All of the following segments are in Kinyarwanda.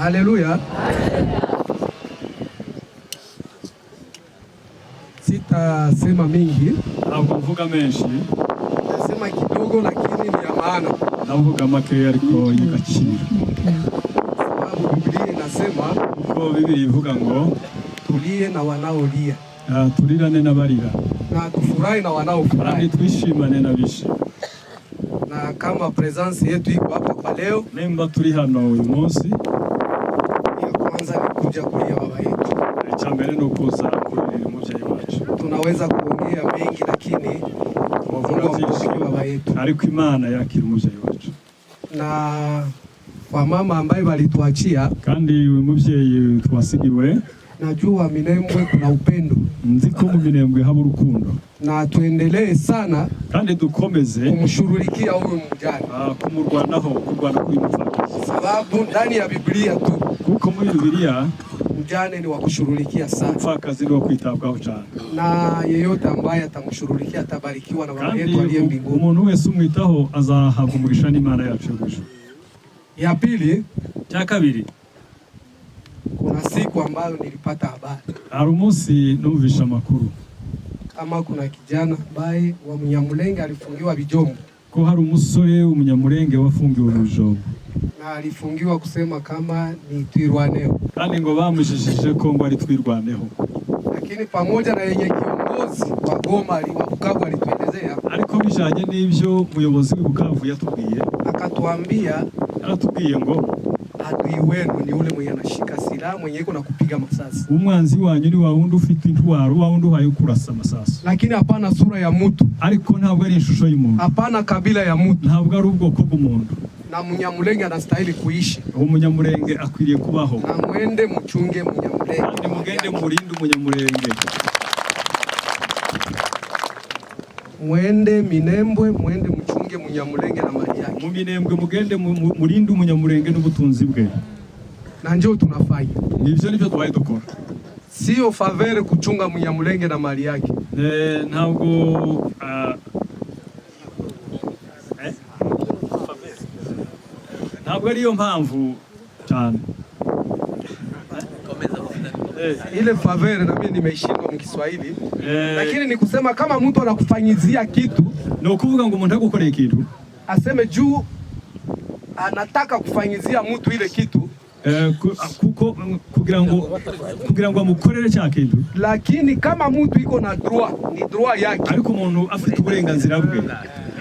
Haleluya. Sitasema mingi, navuga menshi, nasema kidogo lakini ni ya maana. Navuga make ariko y'agaciro. Sababu Biblia inasema ko Biblia ivuga ngo tulie na wanaolia, tulirane n'abarira, na tufurahi na wanaofurahi, kandi twishimane n'abishima. Na kama presence yetu iko hapa kwa leo, nemba turi hano uyu munsi, ya kwanza ni kuja kulia baba yetu. Icyambere no kuza kurira umuvyeyi wacu. Tunaweza kuongea mengi lakini Mungu baba yetu, ariko Imana yakira umuvyeyi wacu. Na kwa mama ambaye walituachia, kandi uyu muvyeyi twasigiwe, najua Minembwe kuna upendo. Nzi ko mu Minembwe haba urukundo, na tuendelee sana kandi dukomeze kumshughulikia huyu mjane, kumurwanaho, kurwana kuri mupfakazi, sababu ndani ya Biblia tu, kuko muri Biblia mjane ni wa kushughulikia sana, mupfakazi ni wa kwitabwaho cyane, na yeyote ambaye atamshughulikia atabarikiwa na Baba yetu aliye mbinguni. Umuntu wese umwitaho azahabwa umugisha n'Imana yacu y'ijuru. Ya pili, cya kabiri, kuna siku ambayo nilipata habari, hari umunsi numvisha amakuru kama kuna kijana ambaye wa Munyamulenge alifungiwa Bijombo, ko hari umusore w'Umunyamulenge wafungiwe Bijombo, na alifungiwa kusema kama ni twirwaneho, kandi ngo bamujijije ko ngo ari twirwaneho. Lakini pamoja na yenye kiongozi wa Goma wa Bukavu alituelezea, ariko bijanye n'ivyo umuyobozi w'Bukavu yatubwiye, akatuambia, aratubwiye ngo adui wenu ni ule mwenye anashika silaha, mwenye iko na kupiga masasi. Umwanzi wanyu ni wa wundi ufite intwaro, wa wundi uhaye kurasa masasi. Lakini hapana sura ya mtu, ariko ntabwo ari ishusho y'umuntu, hapana kabila ya mtu, ntabwo ari ubwoko bw'umuntu. Na Munyamulenge anastahili kuishi, Umunyamulenge akwiriye kubaho. Na mwende mchunge Munyamulenge, kandi mugende murinde Umunyamulenge. Mwende Minembwe, mwende mchunge Munyamulenge na mali yake. Mu Minembwe mugende murinde Umunyamulenge n'ubutunzi bwe. Na njoo tunafanya nivyo twaye dukora, sio favere kuchunga Munyamulenge na mali yake. Ntabwo ntabwo ariyo mpamvu cyane. Ile favere na mimi nimeishindwa mu Kiswahili, lakini ni kusema kama mtu anakufanyizia kitu, no kuvuga ngo umuntu agukoreye kitu aseme juu anataka kufanyizia mtu ile kitu, kuko kugira ngo amukorere cya kintu. Lakini kama mtu iko na droit, ni droit yake, ariko umuntu afite uburenganzira bwe,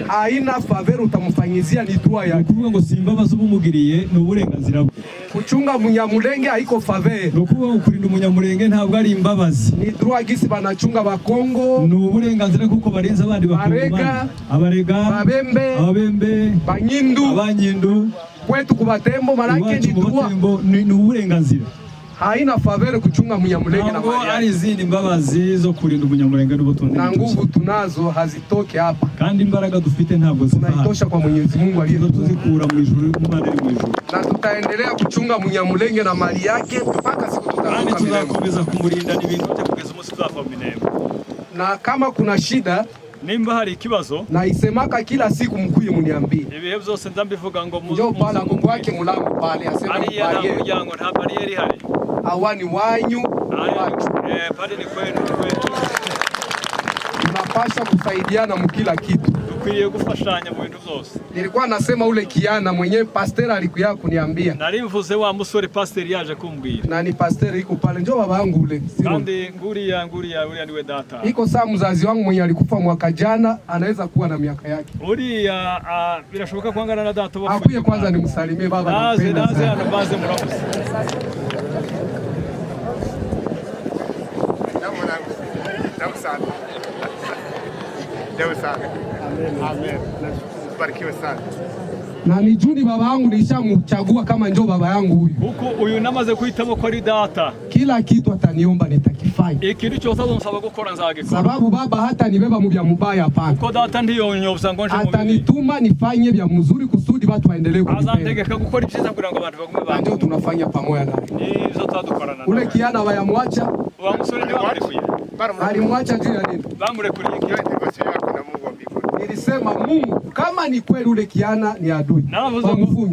haina favere utamfanyizia, ni droit yake. Kuvuga ngo simbabaza ubumugiriye ni uburenganzira bwe. Kuchunga Munyamulenge haiko favere, no kuvuga ngo kurinda Umunyamulenge ntabwo ari imbabazi, ni droit gisi banachunga Bakongo, ni uburenganzira kuko barenza abandi Bakongo, Abarega, Ababembe, Abanyindu kwetu kubatembo, marake ni droit, ni uburenganzira. Haina favere kuchunga Munyamulenge na mali. Ari izindi mbabazi zo kurinda Umunyamulenge n'ubutunzi. Na nguvu tunazo hazitoke hapa, kandi imbaraga dufite ntabwo zinaitosha kwa Mwenyezi Mungu tuzikura mu ijuru, Imana iri mu ijuru. Na tutaendelea kuchunga Munyamulenge na mali yake mpaka siku tutakapokufa. Tuzakomeza kumurinda n'ibintu bye kugeza umunsi tuzava mu Minembwe. Na kama kuna shida, nimba hari ikibazo, na isemaka kila siku mkuye muniambie. Ibihe byose ndambivuga ngo njoo pala Mungu wake mulango pale, asema muryango nta barriere hari, awani wanyu watu. Pale ni kwetu. Tunapasha kusaidiana mkila kitu, dukwiye gufashanya mu bintu byose. Nilikuwa nasema ule kiana mwenyewe pastor alikuya kuniambia, narimvuze wa musore pastor yaje kumbwira, na ni pastor iko pale, njoo baba yangu ule, kandi nguriya niwe data, iko saa mzazi wangu mwenye alikufa mwaka jana, anaweza kuwa na miaka yake. Uriya birashoboka kwangana na data wafu. Akuye kwanza nimsalimie baba, naze hano baze murakoze. Amen. Barikiwe sana. Na ni juni baba yangu nishamchagua kama njoo baba yangu huyu. Huko uyu namaze kuhitamo ko ari data. Kila kitu ataniomba nitakifanya. Ikintu cyose azonsaba gukora nzagikora. Sababu baba hata nibeba mu bya mubaya hapana. Uko data ndiyonyobza ngo nje mu bibi. Atanituma nifanye bya mzuri kusudi watu waendelee kunipenda. Azantegeka gukora ibyiza kugira ngo abantu bagume banje. Ndio tunafanya pamoja naye. Nizo twadukorana. Ule kiana bayamwacha. Wa musore ndio bamurekuye. Alimwacha juu ya nini? Bamurekuriye iki? Ndio yako na Mungu wa mbinguni. nilisema Mungu kama ni kweli ule kiana ni adui, naravuze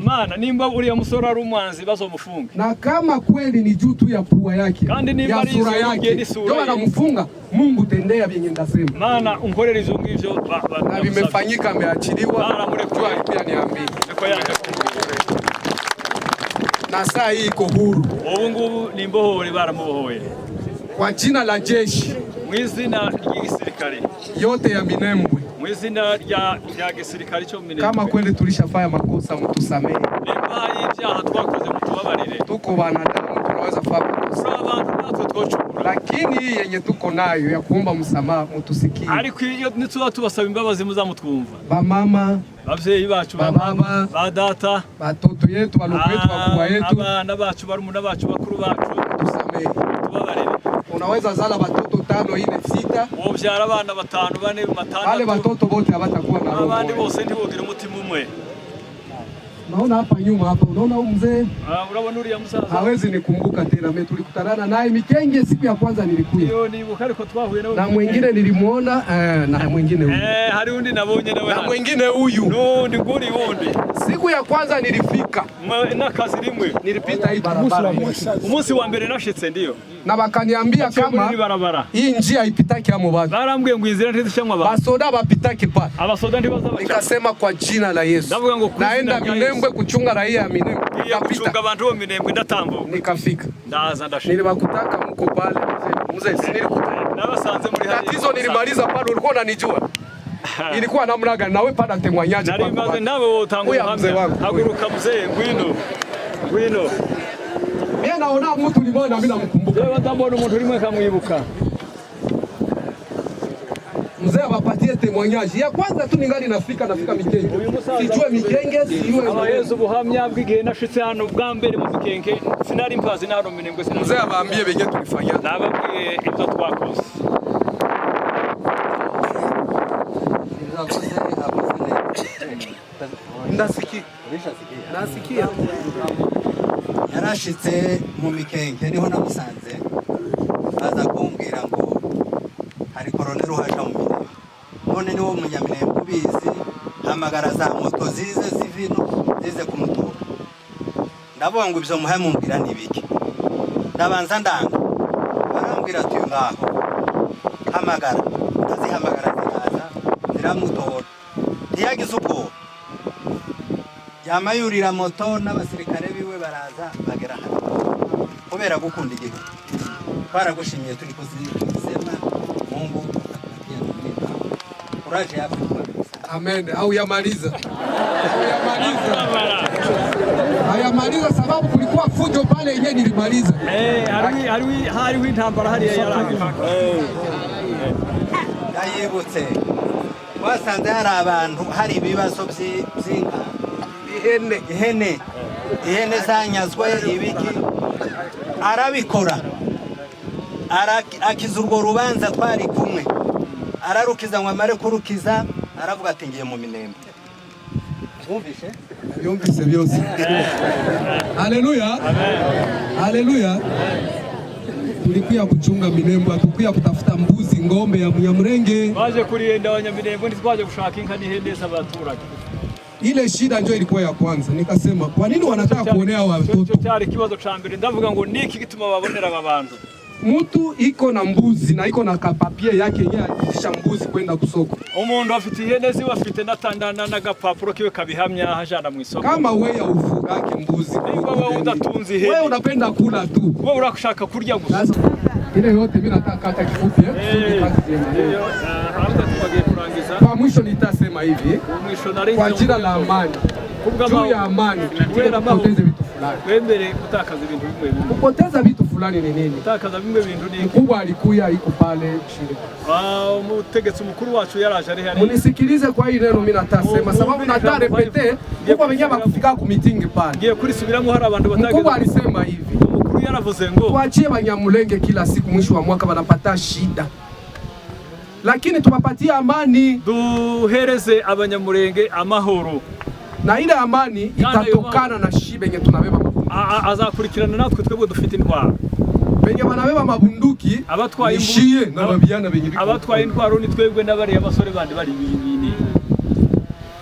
Mana nimba uriya musore ari umwanzi bazomufunga, na kama kweli ni juu tu ya pua yake ya sura yake ndio anamfunga. Mungu tendea vyenye ndasema Mana unkorera izo ngivyo na vimefanyika, ameachiliwa. Mana murekwa pia niambie niko yanje na saa hii iko huru. Ubu ngubu nimbohore baramubohoye kwa jina la jeshi, mwizina ry'igisirikare yote ya Minembwe, mwizina rya gisirikare cyo Minembwe. Kama kweli tulishafanya makosa mtusamehe, nimba y'ibyaha twakoze mutubabarire, tuko wanadamu tunaweza fanya makosa abantu natwe twocukura, lakini hii yenye tuko nayo ya kuomba msamaha mutusikie. Ariko iyo nituba tubasaba imbabazi muzamutwumva, bamama, bavyeyi bacu, baba, badata, batoto yetu, baloko yetu, bakubwa yetu, abana bacu, barumuna bacu, bakuru bacu, tusamehe, tubabarire. Unaweza zala batoto 5, 4, 6, wovyara abana 5, 4, 5, wale batoto bote habatakuwa na roho, abandi bose ntibogira umutima umwe. Naona hapa nyuma hapa, unaona huyu mzee? Urabona uriya musaza? Hawezi nikumbuka tena, mimi tulikutana naye Mikenge siku ya kwanza nilikuja. Iyo nibuka ariko twahuye nawe. Na mwingine nilimuona, na mwingine huyu. Hari undi nabonye nawe. Na mwingine huyu. Nundi nguri wundi. Siku ya kwanza nilifika. Nakazi rimwe. Nilipita hii barabara. Umunsi wa mbere nashitse ndiyo. Na bakaniambia kama hii njia ipitaki amo bado. Barambwiye ngo inzira ntizishamwa abantu. Basoda bapitaki pale. Abasoda ndibaza bacha. Nikasema kwa jina la Yesu. Naenda Minembwe kuchunga raia ya Minembwe. Kuchunga abantu bo Minembwe ndatambo. Nikafika. Ndaza ndashika. Nilibakutaka mko pale mzee sinilikuta. Nabasanze muri hali. Tatizo nilimaliza pale, ulikuwa unanijua. Ilikuwa namna gani nawe pale temwanyaje kwa. Nalimaze nawe utangulia mzee wangu. Haguruka mzee ngwino. Ngwino. Mimi naona mtu limona mimi namkumbuka. Wewe ndabona umuntu rimwe kamwibuka. Mzee abapatie temwanyaje. Ya kwanza tu ningali nafika Mikenge. Sijue Mikenge, sijue abayezu buhamya bw'igihe nashitse hano bwa mbere mu Mikenge. Sinari mpazi na hano Minembwe sinari. Mzee abaambie bege tulifanya. Nababwiye ibyo twakoze. Nasikia. Yarashitse mu Mikenge niho namusanze, aza kumbwira ngo hari koronel uhasha mu Minembwe, none niwo munyaminembwe ubizi, hamagara za moto zize zivino zize kumutora. Ndavuga ngo ibyo muhaye mumbwira nibiki, ndabanza ndanga, barambwira ati ngaho hamagara, ndazihamagara ziraza ziramutora, ntiyagize ubwoba. Yamayurira moto n'abasirikare biwe baraza bagera hano kubera gukunda igihugu. Twaragushimiye turi kuzisema Mungu atakupatia kuraje yako. Amen. Au yamaliza. Hayamaliza sababu kulikuwa fujo pale yenyewe nilimaliza. Hariho intambara hariya yarangiye. Yayibutse. Wasanze hari abantu hari ibibazo by'inka. Ihene zanyazwe ibiki arabikora, akiza urwo rubanza twari kumwe, ararukiza ngo amare kurukiza, aravuga ati ngiye mu Minembwe. Wumvise? Yumvise byose. Haleluya. Haleluya. Tulikuya kuchunga Minembwe, tukikuya kutafuta mbuzi, ngombe ya Munyamurenge. Baje kurienda Abanyaminembwe, ntitwaje gushaka inka n'ihene z'abaturage. Ile shida ndio ilikuwa ya kwanza. Nikasema kwa nini wanataka kuonea watoto? Cyo cyari kibazo ca mbere, ndavuga ngo niki gituma babonera abantu. Mtu iko na mbuzi na iko na kapapie yake yeye akisha mbuzi kwenda kusoko. Umuntu afite ihene ziwe afite natandana n'agapapuro kiwe kabihamya hajana mu isoko. Kama wewe ufugake mbuzi, wewe udatunzi ihene. Wewe unapenda kula tu. Wewe unashaka kurya gusa. Ile yote mimi nataka hata kifupi kwa mwisho nitasema hivi, kwa jina la amani, juu ya amani, kupoteza vitu fulani. Kupoteza vitu fulani ni nini? Mkubwa alikuya iko pale chini. Umutegetsi mukuru wacu yaraje ari hari. Unisikilize kwa hii neno mimi natasema sababu nataka repete, kwa wenyewe bakufika ku meeting pale. Ngiye kurisubiramo hari abantu bataga. Mkubwa alisema hivi. Yaravuze ngo tuachie Banyamulenge kila siku mwisho wa mwaka wanapata shida, lakini tupapatie amani, duhereze Abanyamulenge amahoro, na ile amani itatokana na shibe yenye tunabeba. Azakurikirana natwe twebwe dufite intwaro, benye banabeba mabunduki abatwaye ishie na babiana benye abatwaye intwaro ni twebwe n'abari abasore bandi bari ibinini.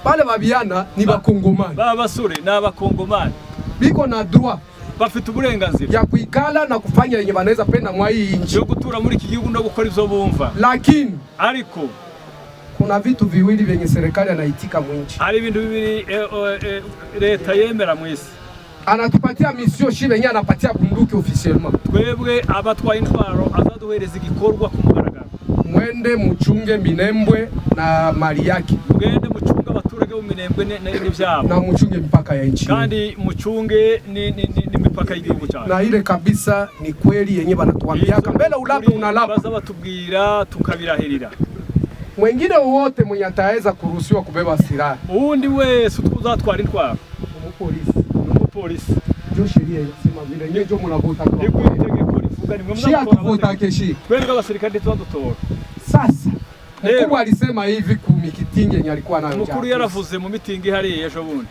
Bale babiana ni bakongomani. Baba basure ni abakongomani. Biko na droit bafite uburenganzira ya kuikala na kufanya yenye banaweza penda mwa hii nchi. Yo gutura muri iki gihugu no gukora ivyo bumva. Lakini ariko kuna vitu viwili vyenye serikali anaitika mwinchi. Hari ibintu bibiri leta yemera mwisi. Anatupatia mission shi benye anapatia bunduki officiellement. Twebwe abatwaye intwaro azaduhereza igikorwa ku mugaragaro. Mwende muchunge Minembwe na mali yake. Mwende muchunge abaturage bo Minembwe n'ivyabo. Na muchunge mipaka ya nchi. Kandi muchunge ni mipaka y'igihugu cyacu. Na ile kabisa ni kweli yenye banatuambia mbele ulape unalapa. Baza batubwira tukabirahirira. Mwengine wote mwenye ataweza kuruhusiwa kubeba silaha. Undi wese uzatwara intwaro. Umupolisi. Ndio sheria inasema vile nyenye ndio mnavota kwa. Iko itegeko rivuga ni mwe mnavota keshi. Twebwe abasirikare twadutora. Sasa mkubwa alisema hivi ku mikitingi yenye alikuwa nayo. Mukuru yaravuze mu mitingi hari ejo bundi.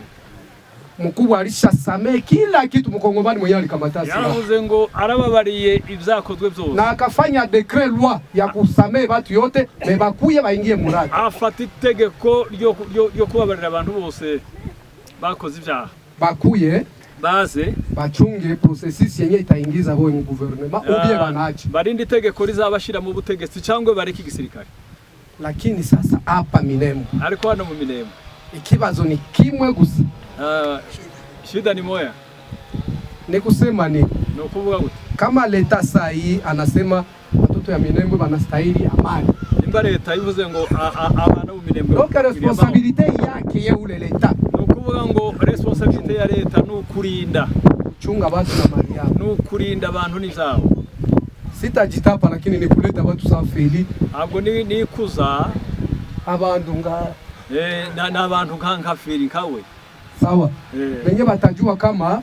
Mkubwa alishasamee kila kitu mkongomani mwenyewe alikamata silaha. Yaravuze ngo arababariye ibyakozwe byose. Na akafanya decret loi ya kusamee watu yote bebakuye baingie muradi. Afata itegeko ryo kubabarira abantu bose bakoze ibyaha. Bakuye baze bachunge processus yenye itaingiza bo mu gouvernement ubie banachi. Barindi itegeko rizabashira mu butegetsi cyangwa bariki gisirikare. Lakini sasa hapa Minembwe. Ariko hano mu Minembwe. Ikibazo ni kimwe gusa. Shida ni moya. Ni kusema ni kuvuga gute? Kama leta sahi anasema watoto ya Minembwe wanastahili amani. Imba leta ivuze ngo abana mu Minembwe. Donc responsabilité yake ya ule leta. Nukuvuga ngo responsabilité ya leta nukurinda chunga watu na mali yao. Nukurinda abantu nizabo. Sitajitapa lakini ni kuleta watu safeli. Ahubwo ni kuza abantu nga na abantu nka feri kawe. Sawa. Benye batajua kama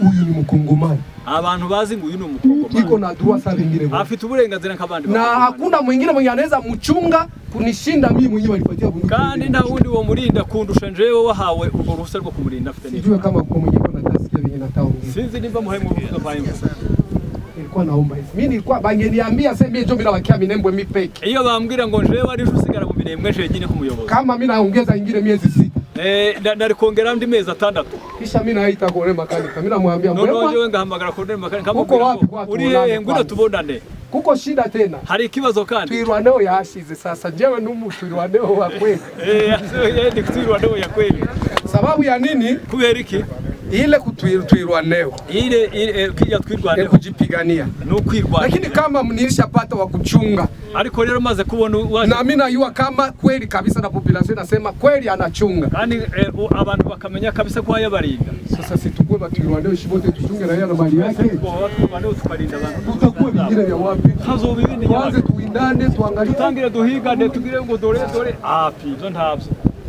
uyu ni mkongomani. Abantu bazi ngo uyu ni umukongomani. Iko na droit sa vingine. Afite uburenganzira nk'abandi. Na hakuna mwingine mwenye anaweza mchunga kunishinda mimi mwenyewe alipatia bunduki. Kandi nta wundi wo murinda kundusha njewe wahawe ubwo ruhusa rwo kumurinda afite ni. Sijue kama kwa mwenyewe kuna tasikia venye nataongea. Sinzi nimba muhemu ruhusa kwa yimwe. Nilikuwa naomba hivi. Mimi nilikuwa bangeniambia sasa mimi ndio mimi nabakia Minembwe mipeke. Iyo bambwira ngo njewe ari usigara mu Minembwe jenyine kumuyobozi. Kama mimi naongeza ingine miezi 6. Ndari kongera ndi mezi 6. Kisha mimi naita kone makanika. Mimi namwambia mbona njewe ngahamagara kone makanika kamubwira uri ngwino tubondane. Kuko shida tena. Hari ikibazo kandi. Twirwaneo yashize sasa njewe numu twirwaneo wa kweli. Ndi twirwaneo ya kweli. Sababu ya nini? Kubera iki? Ile kutwirwaneo. Ile kija twirwaneo kujipigania. No kwirwana. Lakini kama mnilishapata wa kuchunga. Ariko rero maze kubona na mimi najua kama kweli kabisa na population inasema kweli anachunga. Kandi abantu bakamenya kabisa kwa yabarinda. Sasa situkue batwirwaneo shibote tuchunge na yale mali yake. Watu tukarinda abantu. Tutakuwa vingine vya wapi? Hazo bibindi kwanza tuindane tuangalie. Tangire duhigane tugire ngo dore api zo ntabyo.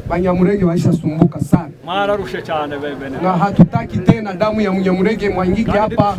Banyamurenge waisha sumbuka sana. Mararushe cyane bebe. Na hatutaki tena damu ya Munyamurenge mwangike hapa.